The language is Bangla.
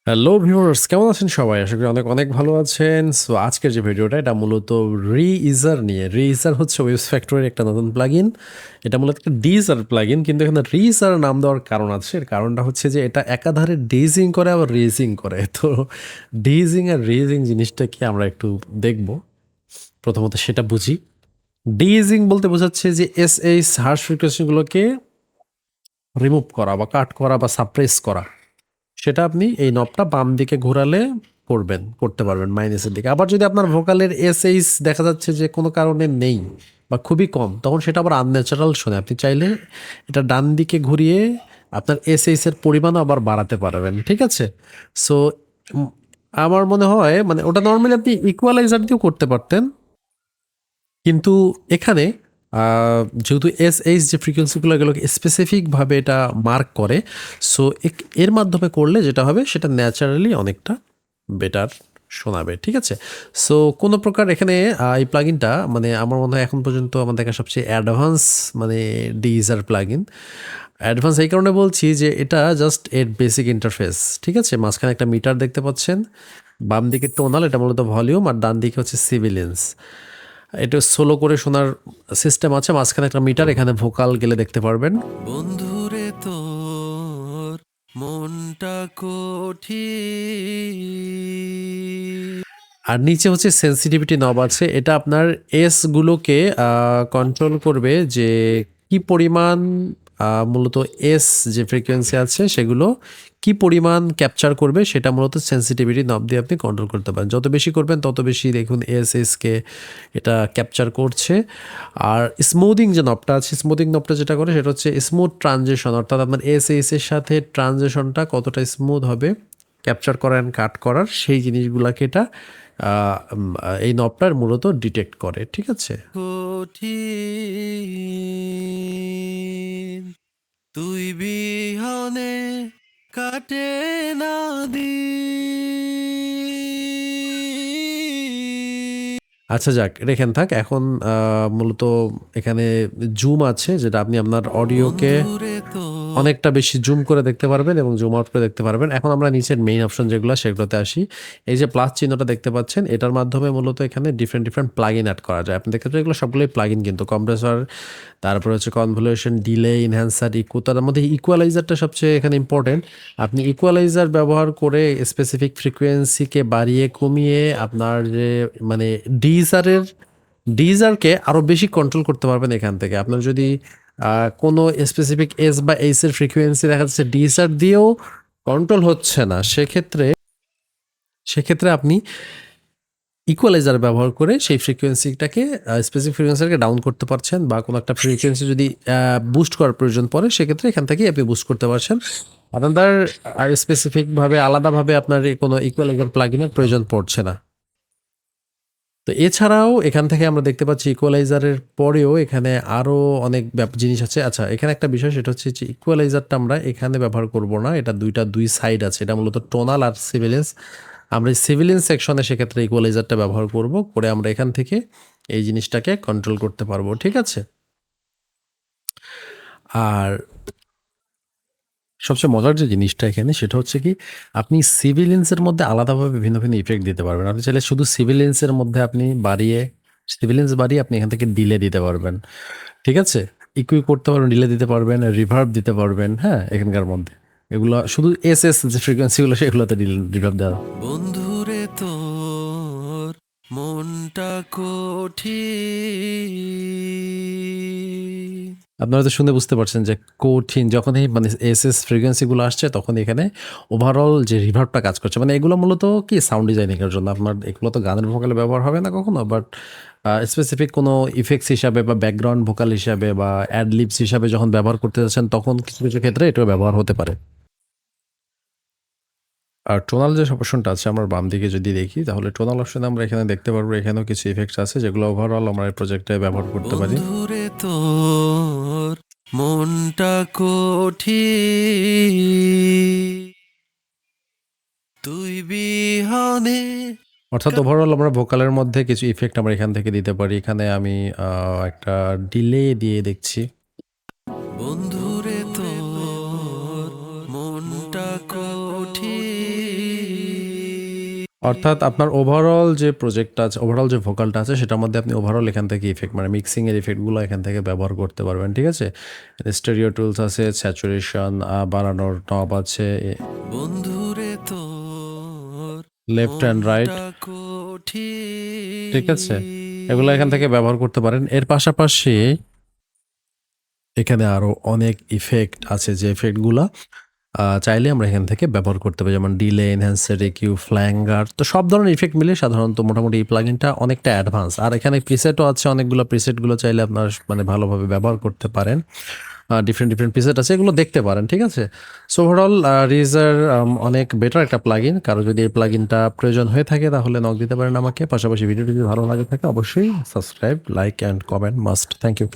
হ্যালো ভিউয়ার্স, কেমন আছেন সবাই? আশা করি অনেক, অনেক ভালো আছেন। সো আজকের যে ভিডিওটা এটা মূলত রি-ইজার নিয়ে। রি-ইজার হচ্ছে ওয়েবস ফ্যাক্টরির একটা নতুন প্লাগইন। এটা মূলত একটা ডিজার প্লাগইন, কিন্তু এখানে রি-ইজার নাম দেওয়ার কারণ আছে। এর কারণটা হচ্ছে যে এটা একাধারে ডেজিং করে আবার রেজিং করে। তো ডেজিং আর রেজিং জিনিসটা কি আমরা একটু দেখব। প্রথমত সেটা বুঝি। ডেজিং বলতে বোঝাচ্ছে যে এসএইচ হার্শ ফ্রিকোয়েন্সিগুলোকে রিমুভ করা বা কাট করা বা সাপ্রেস করা। সেটা আপনি এই নবটা বাম দিকে ঘোরালে করতে পারবেন মাইনাসের দিকে। আবার যদি আপনার ভোকালের এসএইচ দেখা যাচ্ছে যে কোনো কারণে নেই বা খুবই কম, তখন সেটা আবার আনন্যাচারাল শোনে। আপনি চাইলে এটা ডান দিকে ঘুরিয়ে আপনার এসএইচ এর পরিমাণ আবার বাড়াতে পারবেন। ঠিক আছে? সো আমার মনে হয় মানে ওটা নর্মালি আপনি ইকুয়ালাইজার দিয়েও করতে পারতেন, কিন্তু এখানে যেহেতু এসএইচ যে ফ্রিকোয়েন্সিগুলো এগুলোকে স্পেসিফিকভাবে এটা মার্ক করে, সো এর মাধ্যমে করলে যেটা হবে সেটা ন্যাচারালি অনেকটা বেটার শোনাবে। ঠিক আছে? সো কোনো প্রকার এখানে এই প্লাগইনটা মানে আমার মনে হয় এখন পর্যন্ত আমার দেখা সবচেয়ে অ্যাডভান্স মানে ডিজার প্লাগইন। অ্যাডভান্স এই কারণে বলছি যে এটা জাস্ট এর বেসিক ইন্টারফেস। ঠিক আছে? মাঝখানে একটা মিটার দেখতে পাচ্ছেন, বাম দিকে টোনাল, এটা মূলত ভলিউম, আর ডান দিকে হচ্ছে সিভিলেন্স। এটা সোলো করে শোনার সিস্টেম আছে, মাঝখানে একটা মিটার, এখানে ভোকাল গেলে দেখতে পারবেন। বন্ধুরে তোর মনটা কঠিন। আর নিচে হচ্ছে সেন্সিটিভিটি নব আছে, এটা আপনার এস গুলোকে কন্ট্রোল করবে যে কি পরিমাণ মূলত এস যে ফ্রিকোয়েন্সি আছে সেগুলো কি পরিমাণ ক্যাপচার করবে, সেটা মূলত সেন্সিটিভিটি নব দিয়ে আপনি কন্ট্রোল করতে পারেন। যত বেশি করবেন তত বেশি দেখুন এসকে এটা ক্যাপচার করছে। আর স্মুদিং যে নবটা আছে, স্মুদিং নবটা যেটা করে সেটা হচ্ছে স্মুথ ট্রানজিশন, অর্থাৎ আপনার এস এর সাথে ট্রানজিশনটা কতটা স্মুথ হবে ক্যাপচার করা অ্যান্ড কাট করার, সেই জিনিসগুলোকে এটা এই নবটার মূলত ডিটেক্ট করে। ঠিক আছে? কঠিন তুই বিহনে কাটে না দিন। আচ্ছা যাক, এটা এখানে থাক। এখন মূলত এখানে জুম আছে, যেটা আপনি আপনার অডিওকে বন্ধুরে তো অনেকটা বেশি জুম করে দেখতে পারবেন এবং জুম আউট করে দেখতে পারবেন। এখন আমরা নিচের মেইন অপশন যেগুলো সেগুলোতে আসি। এই যে প্লাস চিহ্নটা দেখতে পাচ্ছেন, এটার মাধ্যমে মূলত এখানে ডিফারেন্ট ডিফারেন্ট প্লাগইন অ্যাড করা যায়। আপনি দেখতে পাচ্ছেন এগুলো সবগুলোই প্লাগইন, কিন্তু কম্প্রেসর, তারপরে হচ্ছে কনভলিউশন, ডিলে, ইনহ্যান্সার, ইকো, তার মধ্যে ইকুয়ালাইজারটা সবচেয়ে এখানে ইম্পর্টেন্ট। আপনি ইকুয়ালাইজার ব্যবহার করে স্পেসিফিক ফ্রিকোয়েন্সিকে বাড়িয়ে কমিয়ে আপনার যে মানে ডিজারের ডিজারকে আরও বেশি কন্ট্রোল করতে পারবেন এখান থেকে। আপনার যদি কোনো স্পেসিফিক এস বা এইচ এর ফ্রিকোয়েন্সি দেখা যাচ্ছে ডিজার দিয়েও কন্ট্রোল হচ্ছে না, সেক্ষেত্রে সেক্ষেত্রে আপনি ইকুয়ালাইজার ব্যবহার করে সেই ফ্রিকোয়েন্সিটাকে স্পেসিফিক ফ্রিকোয়েন্সিটাকে ডাউন করতে পারছেন, বা কোনো একটা ফ্রিকোয়েন্সি যদি বুস্ট করার প্রয়োজন পড়ে সেক্ষেত্রে এখান থেকেই আপনি বুস্ট করতে পারছেন। আপনার আর স্পেসিফিকভাবে আলাদাভাবে আপনার কোনো ইকুয়ালাইজার প্লাগইনের প্রয়োজন পড়ছে না। তো এছাড়াও এখান থেকে আমরা দেখতে পাচ্ছি ইকুয়ালাইজারের পরেও এখানে আরও অনেক জিনিস আছে। আচ্ছা, এখানে একটা বিষয়, সেটা হচ্ছে যে ইকুয়ালাইজারটা আমরা এখানে ব্যবহার করব না, এটা দুই সাইড আছে, এটা মূলত টোনাল আর সিভিলেন্স। আমরা সিভিলেন্স সেকশনে সেক্ষেত্রে ইকুয়ালাইজারটা ব্যবহার করব, করে আমরা এখান থেকে এই জিনিসটাকে কন্ট্রোল করতে পারবো। ঠিক আছে? আর সবচেয়ে মজার যে জিনিসটা এখানে সেটা হচ্ছে কি, আপনি সিভিলেন্সের মধ্যে আলাদাভাবে বিভিন্ন ভিন্ন ইফেক্ট দিতে পারবেন। আপনি চাইলে শুধু সিভিলেন্সের মধ্যে আপনি সিভিলেন্স বাড়িয়ে আপনি এখান থেকে ডিলে দিতে পারবেন। ঠিক আছে? ইকুই করতে পারবেন, ডিলে দিতে পারবেন, রিভার্ব দিতে পারবেন। হ্যাঁ, এখানকার মধ্যে এগুলো শুধু যে ফ্রিকোয়েন্সিগুলো সেগুলোতে রিভার্ব দেওয়া। বন্ধুরে তোর মনটা কঠিন। আপনারা তো শুনে বুঝতে পারছেন যে কঠিন যখনই মানে ফ্রিকোয়েন্সিগুলো আসছে তখন এখানে ওভারঅল যে রিভার্বটা কাজ করছে। মানে এগুলো মূলত কি সাউন্ড ডিজাইনিং এর জন্য। আপনার এগুলো তো গানের ভোকালে ব্যবহার হবে না কখনো, বাট স্পেসিফিক কোনো ইফেক্টস হিসাবে বা ব্যাকগ্রাউন্ড ভোকাল হিসাবে বা অ্যাড লিপস হিসাবে যখন ব্যবহার করতে যাচ্ছেন তখন কিছু কিছু ক্ষেত্রে এটাও ব্যবহার হতে পারে। আর টোনাল যে অপশনটা আছে আমরা বাম দিকে যদি দেখি, তাহলে টোনাল অপশনে আমরা এখানে দেখতে পারবো এখানেও কিছু ইফেক্টস আছে যেগুলো ওভারঅল আমরা এই প্রজেক্টে ব্যবহার করতে পারি। বন্ধুরে তোর মনটা কঠিন তুই বিহনে। অর্থাৎ ওভারঅল আমরা ভোকালের মধ্যে কিছু ইফেক্ট আমরা এখান থেকে দিতে পারি। এখানে আমি একটা ডিলে দিয়ে দেখছি। বন্ধুরে তোর মনটা কঠিন অর্থাৎ আপনার ওভারঅল যে প্রজেক্টটা আছে, ওভারঅল যে ভোকালটা আছে সেটার মধ্যে আপনি ওভারঅল এখান থেকে ইফেক্ট মানে মিক্সিং এর ইফেক্টগুলো এখান থেকে ব্যবহার করতে পারবেন, ঠিক আছে? স্টেরিও টুলস আছে, স্যাচুরেশন বাড়ানোর নব আছে, বন্ধুরে তোর লেফট অ্যান্ড রাইট, মনটা কঠিন ঠিক আছে? এগুলো এখান থেকে ব্যবহার করতে পারেন। এর পাশাপাশি এখানে আরো অনেক ইফেক্ট আছে, যে ইফেক্টগুলা চাইলে আমরা এখান থেকে ব্যবহার করতে পারি, যেমন ডিলে, এনহ্যান্সার, রিকিউ, ফ্ল্যাঙ্গার। তো সব ধরনের ইফেক্ট মিলে সাধারণত মোটামুটি এই প্লাগইনটা অনেকটা অ্যাডভান্স। আর এখানে প্রিসেটও আছে অনেকগুলো, প্রিসেটগুলো চাইলে আপনার মানে ভালোভাবে ব্যবহার করতে পারেন। ডিফারেন্ট ডিফারেন্ট প্রিসেট আছে, এগুলো দেখতে পারেন, ঠিক আছে? সো ওভারঅল রিজার অনেক বেটার একটা প্লাগইন। কারো যদি এই প্লাগইনটা প্রয়োজন হয়ে থাকে তাহলে নক দিতে পারেন আমাকে। পাশাপাশি ভিডিওটি যদি ভালো লাগে থাকে অবশ্যই subscribe, like and comment must. Thank you.